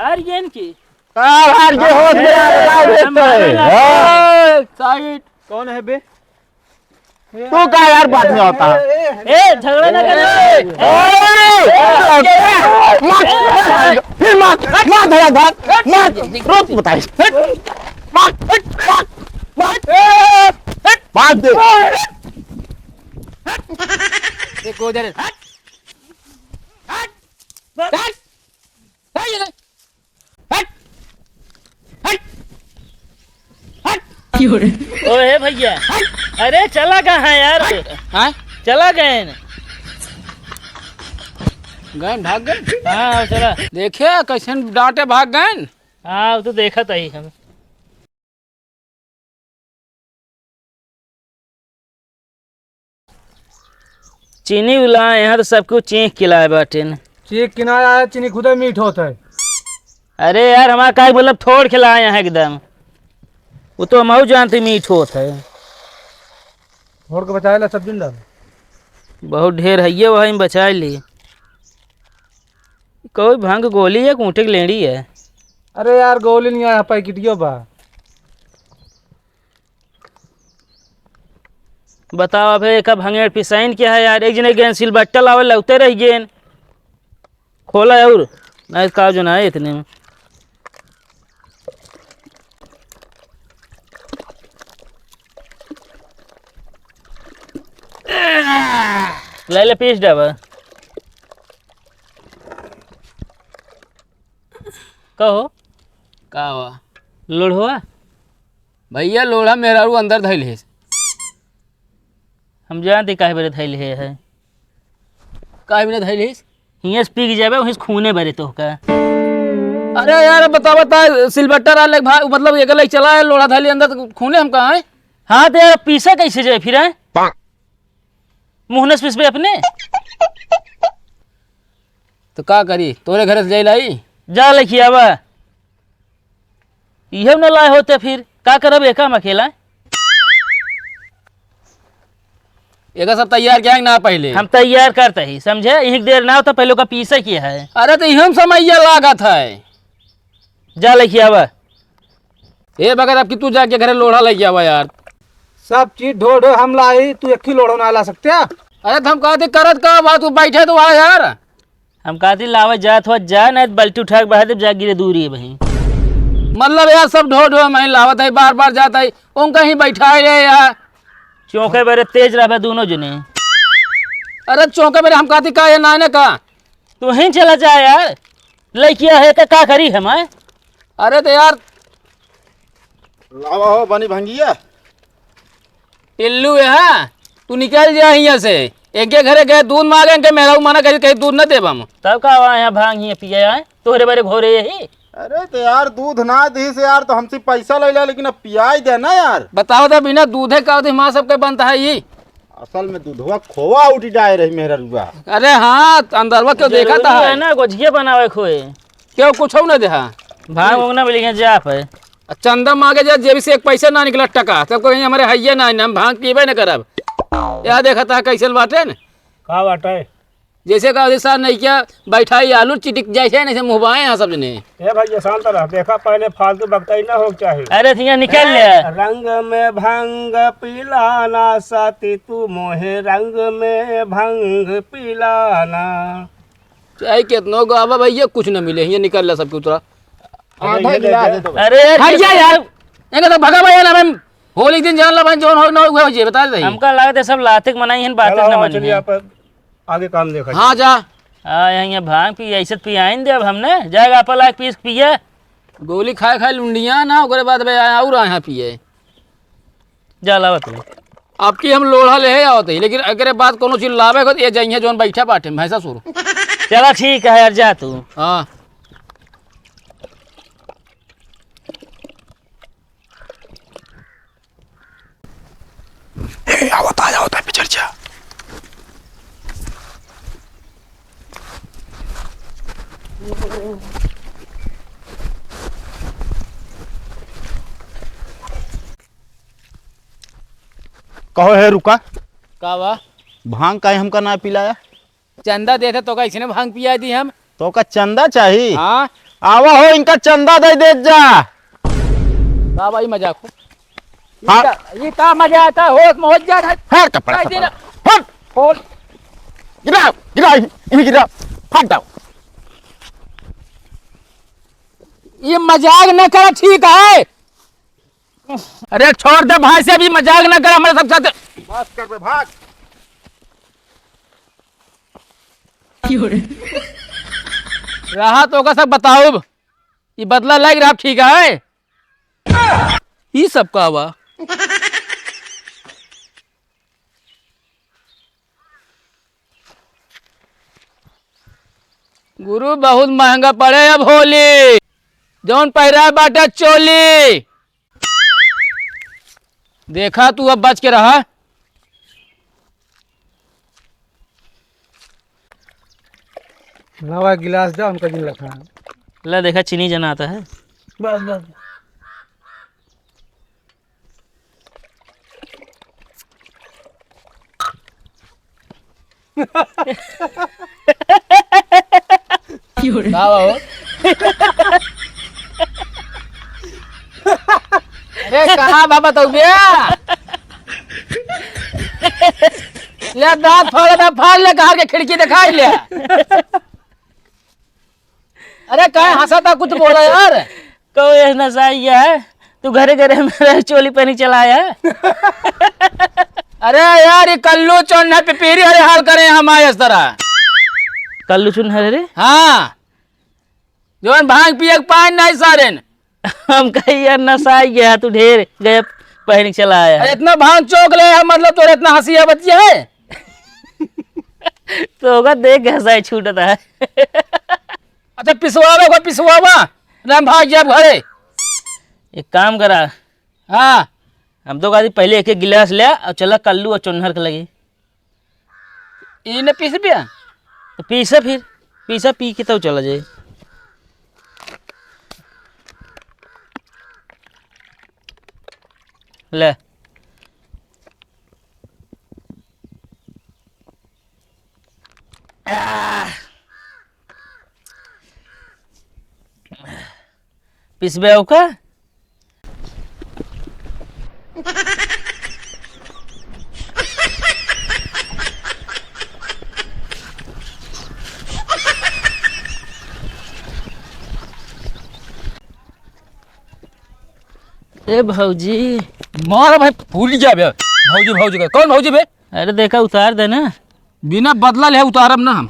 आर्यन की हार के होश में साइड कौन है बे? तू क्या यार बात में होता ए झगड़ा ना कर फिर मार मार धरा धार मार रोक बताई मार दे देखो उधर ओए भैया अरे चला कहाँ है यार हाँ चला गए न? गए भाग गए। हाँ चला देखे कैसे डांटे भाग गए। हाँ तो देखा था ही हम चीनी उलाए यहाँ तो सब कुछ चीख खिलाए बाटे न। चीख किनाया है चीनी खुदे मीठ होता है। अरे यार हमारा का मतलब थोड़ खिलाए यहाँ एकदम वो तो हम जानते मीठ होता है थोड़ के बचाए ला सब्जी डाल बहुत ढेर है ये वही में बचा ली कोई भंग गोली है कूटे की लेड़ी है। अरे यार गोली नहीं आया पैकेटियो बा बताओ अब एक भंगेड़ पिसाइन क्या है यार एक जने गेंद सिलबट्टा लावे लगते रह गेंद खोला और नहीं का जो ना है इतने में ले ले पीस डब कहो का हुआ लोढ़वा भैया लोढ़ा मेरा रू अंदर धैल है। हम जानते काहे बरे थैले है काहे बिना धैल है। हियाँ से पी जाबे वहीं से खूने भरे तो का अरे यार बता सिलबट्टा रहा भाई मतलब एक लाइक चला है लोढ़ा धैली अंदर तो खूने हम कहाँ है। हाँ तो यार पीसा कैसे जाए फिर मुहनस पिसबे अपने तो का करी तोरे घर से जाई लाई जा लिखिए अब यह न लाए होते फिर का करब एक हम अकेला एक सब तैयार क्या ना पहले हम तैयार करते ही समझे एक देर ना होता पहले का पीसा किया है। अरे तो हम समैया लागत है जा लिखिए अब ए बगैर अब कि तू जाके घरे लोढ़ा लग गया यार सब चीज ढो ढो हम लाई तू एक ही लोढ़ो ना ला सकते। अरे तो हम कहते करत का बात तू बैठे तो आ यार हम कहते लावा जात हो जा नहीं तो बल्टी उठा के बहा दे जा गिरे दूरी है वहीं मतलब यार सब ढो ढो मैं लावत है बार बार जाता है उन कहीं बैठा है यार चौके बड़े तेज रहा दोनों जने। अरे चौके मेरे हम कहते का ना ने का तो वहीं चला जा यार लड़किया है तो का करी हम अरे तो यार लावा हो बनी भंगिया टिल्लू है तू निकल जा यहाँ से एक के घरे गए दूध मांगे के मेरा मना कहीं कहीं दूध न देब हम तब का यहाँ भांग ही पिया है तोहरे बारे घोरे यही। अरे तो यार दूध ना दी से यार तो हमसे पैसा ले लिया लेकिन अब पियाई दे ना यार। बताओ तो बिना दूधे का माँ सबके बनता है ये असल में दूधवा खोवा उठी जाए रही मेरा रुआ। अरे हाँ अंदरवा क्यों देखा था है ना गोझिया बनावे खोए क्यों कुछ न देखा भांग उगना बोलिए जा पे चंदा मांगे जा जेब से एक पैसा ना निकला टका सबको कहीं हमारे हैये ना हम भांग पीबे न करब या देखा था कैसे बाटे न का बाटा है जैसे का सर नहीं क्या बैठाई आलू चिटिक जैसे नहीं मुहबाए यहाँ सब ने ए भैया शांत रह देखा पहले फालतू बकताई ना हो चाहे। अरे थिया निकल ले रंग में भंग पिलाना साथी तू मोहे रंग में भंग पिलाना चाहे कितनो गावा भैया कुछ न मिले ये निकल ला सबके उतरा अरे हट जा यार ये तो भगा भैया ना मैं होली दिन जान ला भाई जोन हो न हुआ जी बता दे हमका लागत है सब लातिक मनाई हैं बात न मनी आगे काम देखा। हाँ जा यहाँ भांग पी ऐसे पियाइन दे अब हमने जाएगा आप लाख पीस पिए गोली खाए खाए लुंडिया ना ओकरे बाद और यहाँ पिए जा लावा तू अब की हम लोढ़ा ले आवत है लेकिन अगर बात कोनो चीज लावे को ये जाइए जोन बैठा बाटे भैंसा सुर चला ठीक है यार जा तू हाँ आवता है चर्चा कहो है रुका का बा भांग का हमका ना पिलाया चंदा देते तो कैसे भांग पिया दी हम तो का चंदा चाहिए। हाँ आवा हो इनका चंदा दे दे जा। का भाई मजाक हो हाँ। ये का मजा आता हो मोहज जा हट कपड़ा काय देना? हट खोल गिरा गिरा इन्हें गिरा हट जाओ। ये मजाक न कर ठीक है। अरे छोड़ दे भाई से, अभी मजाक न कर हमारे सब साथ। बस कर बे भाग। रहा तो का सब बताओ, ये बदला लग रहा ठीक है। ये सब का हुआ गुरु बहुत महंगा पड़े अब होली, जौन पैरा बाटा चोली। देखा तू अब बच के रहा। नवा गिलास दो हमका दिन रखा। ला देखा चीनी जना आता है। बस बस का हो? अरे कहाँ बाबा तो गया ले दांत थोड़ा सा फाड़ ले, कहा के खिड़की दिखाई ले। अरे कहाँ हंसा था, कुछ बोला यार। कहो ये नशा गया है, तू घरे घरे मेरा चोली पहनी चलाया है। अरे यार ये कल्लू चौन पे पीरी हरे हाल करे हम आए इस तरह। कल्लू चुन है रे। हाँ जोन भांग पिए पान नहीं सारे। हम कही यार नशा गया है, तू ढेर गए पहनी चलाया अरे है। इतना भांग चौक ले है, मतलब तो इतना हंसी है बच्ची है। तो होगा देख घसा छूटता है। अच्छा पिसवावा को पिसवावा राम भाग जाए घरे। एक काम करा, हाँ हम तो गाड़ी पहले एक एक गिलास ले और चला कल्लू और चुनहर के लगी इन्हें पीस पिया। तो पीसा, फिर पीसा पी के तो चला जाए। ले पिसबे का ए भौजी। मारा भाई भूल जा बे। भौजी भौजी का कौन भौजी बे? अरे देखा उतार देना। बिना बदला ले उतारब ना हम।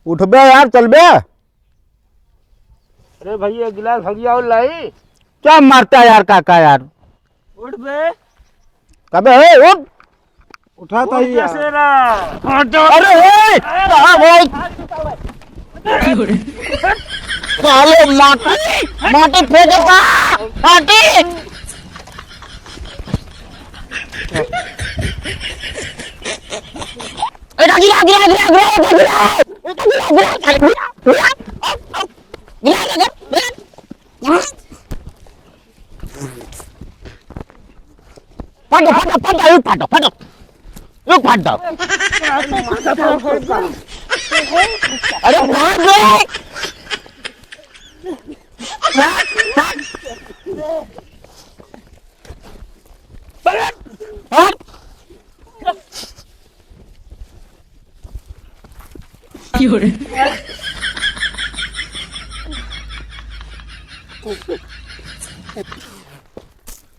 उठ बे यार, चल बे। अरे भैया गिलास भैया और लाई। क्या मारता है यार काका यार। उठ बे। कबे है उठ। उठाता ही यार। अरे हे कहां भाई। साले माटी माटी फेंकता माटी। गिरा गिरा गिरा गिरा गिरा गिरा फाटो फाटो फाटो फाटो फाटो रुक फाटो। अरे भाग रे।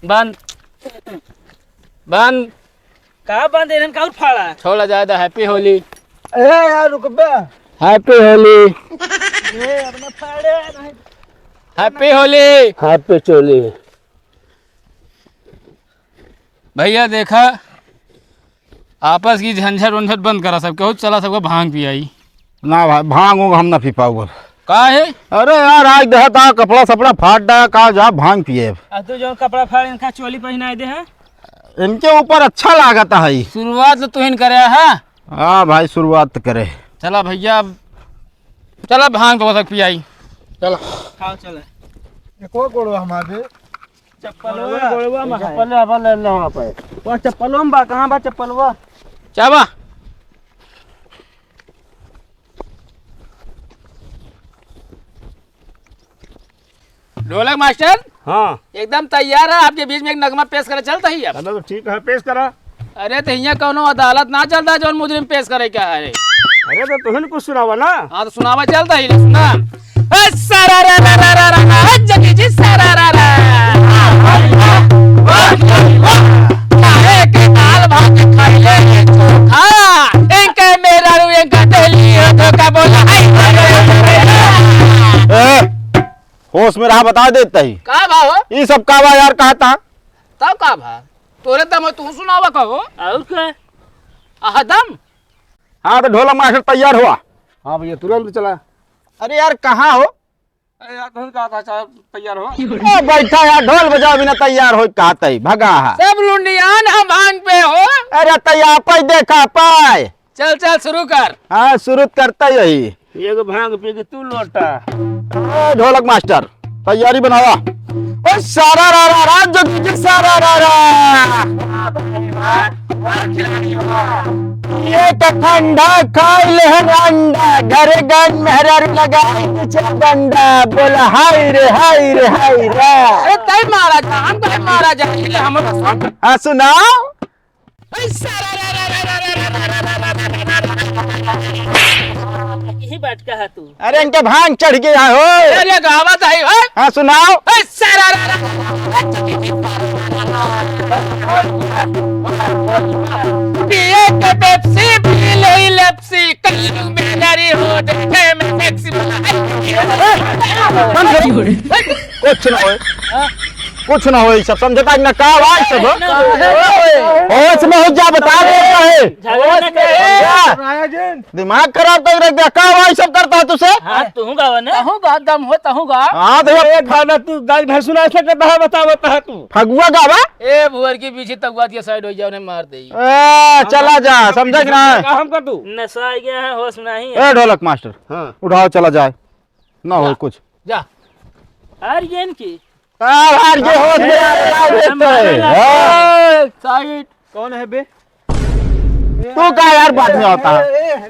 बंद बंद कहा बंद इन्हन का फाड़ा। छोड़ा ज्यादा। हैप्पी होली। ए यार रुक बे। Happy Holi. Happy Holi. Happy चोली। भैया देखा आपस की झंझट वंझट बंद करा, सब कहूँ चला सबको भांग पियाई। ना भाई भांग हम ना पी पाऊंगा। का है? अरे यार आज देखा कपड़ा सपड़ा फाट डाया, कहा जा भांग पिए। अब तू जो कपड़ा फाड़ इनका चोली पहनाए दे है। इनके ऊपर अच्छा लागता है। शुरुआत तो तुहिन करे है। हाँ भाई शुरुआत करे। चला भैया अब चला भांग तो तक पियाई। चलो खाओ चले। एको कोड़ो हमारे चप्पलवा में है। चप्पल अब ले लो वहां पे। वो चप्पलवा में बा, कहां बा चप्पलवा? चाबा ढोलक मास्टर हाँ एकदम तैयार है, आपके बीच में एक नगमा पेश करे चलता ही अब। चलो तो ठीक है, पेश करा। अरे तो यहाँ कोनो अदालत ना चलता जो मुजरिम पेश करे क्या है। अरे तो तुहन कुछ सुनावा ना। हाँ तो सुनावा चलता ही, सुना। जगी जी सरारा के दाल भात खाइले चोखा, इनके मेरा रू इनका दिल्ली धोखा बोला। होश में रहा बता देता ही। का भाव ये सब कावा यार कहा था। तब का भाव तोरे दम तू सुनावा कहो और क्या? आहदम। हाँ तो ढोलक मास्टर तैयार हुआ। हाँ भैया तुरंत चला। अरे यार कहाँ हो? अरे यार तुहन कहा था चाहे तैयार हो। ओ बैठा यार, ढोल बजाओ बिना तैयार हो कहता ही भगा है। सब लुंडियान हम भांग पे हो। अरे तैयार पाई देखा पाए। चल चल शुरू कर। हाँ शुरू करता यही। एगो भांग पी के तू लौटा। ए, ढोलक मास्टर तैयारी बनावा। ओ सारा रा रा रा जग सारा रा रा। ये तो ठंडा खाई ले अंडा, घरे गन मेहरारू लगाई नीचे डंडा, बोला हाय रे हाय रे हाय रे। अरे तय मारा जा, हम कहे मारा जा, इसलिए हम बस हाँ सुनाओ। यही बात कहा तू। अरे इनके भांग चढ़ गया हो। अरे गावत है हो। हाँ सुनाओ। पिए के पेप्सी पी ले लेप्सी, कल्लू में डरी हो देखे में सेक्सी कुछ ना हो, कुछ ना हो, सब समझता ना का आवाज सब होश में हो जा, बता रहे है झगड़ा न कर। आया जिन दिमाग खराब कर रख दिया। का आवाज सब करता है तुझसे? हाँ तू गावा ना। तहूगा दम हो तहूगा। हाँ तो एक खाना तू गाय भैंस सुना ऐसे करता है, बता है तू। फगुआ गावा। ए भुअर के पीछे तगवा दिया साइड हो जाओ ने मार दे। चला जा, समझा कि ना? हम कर तू। नशा आ गया है, होश में नहीं है। ए ढोलक मास्टर हाँ उठाओ, चला जाए ना हो कुछ। जा आर्यन की यार ये होश में आ देता है। साइड कौन है बे? तू का यार बाद में होता है।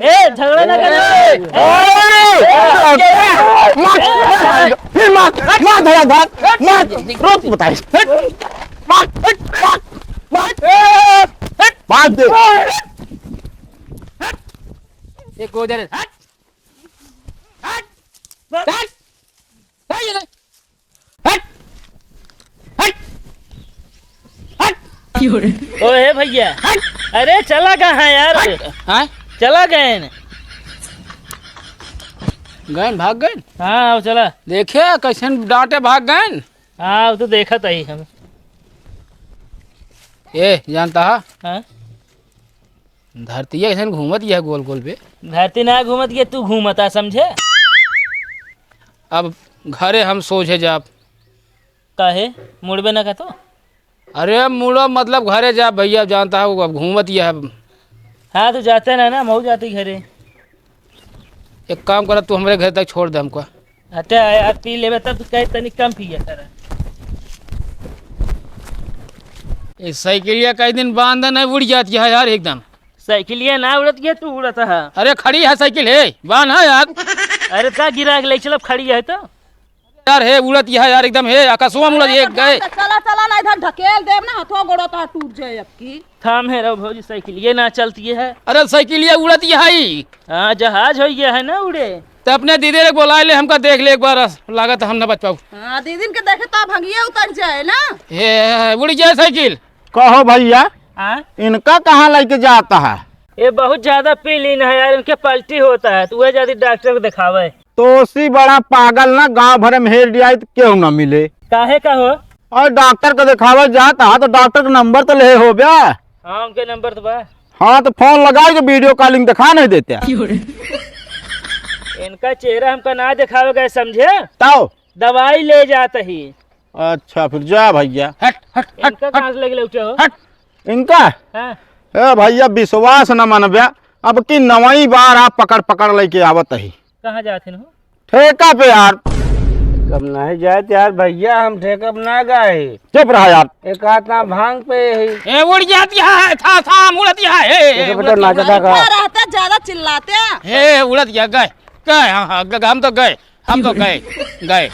ए झगड़ा न कर। फिर मार धरा धार मार रोक बताई मार दे। एक हो जाए। हट हट हट हट ओए भैया, अरे चला कहाँ यार? हाँ चला गए न? गए भाग गए। हाँ अब चला। देखे कैसे डांटे भाग गए। हाँ अब तो देखा था ही हम। ए जानता है हाँ धरती कैसे घूमत है गोल गोल पे। धरती ना घूमत के तू घूमता समझे। अब घरे हम सोचे जाब। काहे मुड़बे ना का तो? अरे मुड़ो मतलब घरे जा भैया, जानता है अब घूमत ही है। हाँ तो जाते ना मऊ जाती घरे। एक काम कर तू हमारे घर तक छोड़ दे हमको। हटे यार पी लेबे तब तो कहे तनी कम पिया कर। इस साइकिलिया कई दिन बांध नहीं उड़ जाती है यार एकदम। साइकिलिया ना उड़त गया तू उड़ता है। अरे खड़ी है साइकिल है बांध है यार। अरे का गिरा के ले चल खड़ी है तो यार है उड़त है यार एकदम है आकाशवा मुड़त एक गए। चला चला ना इधर ढकेल देव ना, हाथों गोड़ो तो टूट जाए अब की। थाम है रो भौजी, साइकिल ये ना चलती है। अरे साइकिलिया उड़त है। हाँ जहाज हो गया है ना उड़े। तो अपने दीदी ने बुला ले, हमका देख ले एक बार, लागत हम न बच पाऊ। हाँ दीदी के देखे तो भंगिया उतर जाए ना। हे उड़ जाए साइकिल। कहो भैया हाँ इनका कहाँ लेके जाता है? ये बहुत ज्यादा पी लीन है यार, इनके पलटी होता है तो वह ज्यादा डॉक्टर को दिखावे। तो उसी बड़ा पागल ना गांव भर में हेर दिया तो क्यों ना मिले? काहे का हो? और डॉक्टर को दिखावा जाता है तो डॉक्टर का नंबर तो ले हो गया। हाँ उनके नंबर तो बा। हाँ तो फोन लगाए तो वीडियो कॉलिंग दिखा नहीं देते। इनका चेहरा हमका ना दिखावेगा समझे। ताओ दवाई ले जाता ही। अच्छा फिर जा भैया। हट हट हट इनका कहाँ से लगे उठे हो? हट। इनका हाँ ए भैया विश्वास न मनबे, अब की नवाई बार आप पकड़ पकड़ लेके आवत ही कहाँ जाते हो? ठेका पे यार। कब नहीं जाए यार भैया, हम ठेकब ना गए। चुप रहा यार। एक हाथ ना भांग पे ही ए उड़ जाती है था उड़ती है। बेटा नाचता का। क्या रहता ज्यादा चिल्लाते हैं। हे उड़त गए गए। हाँ हाँ हम तो गए गए।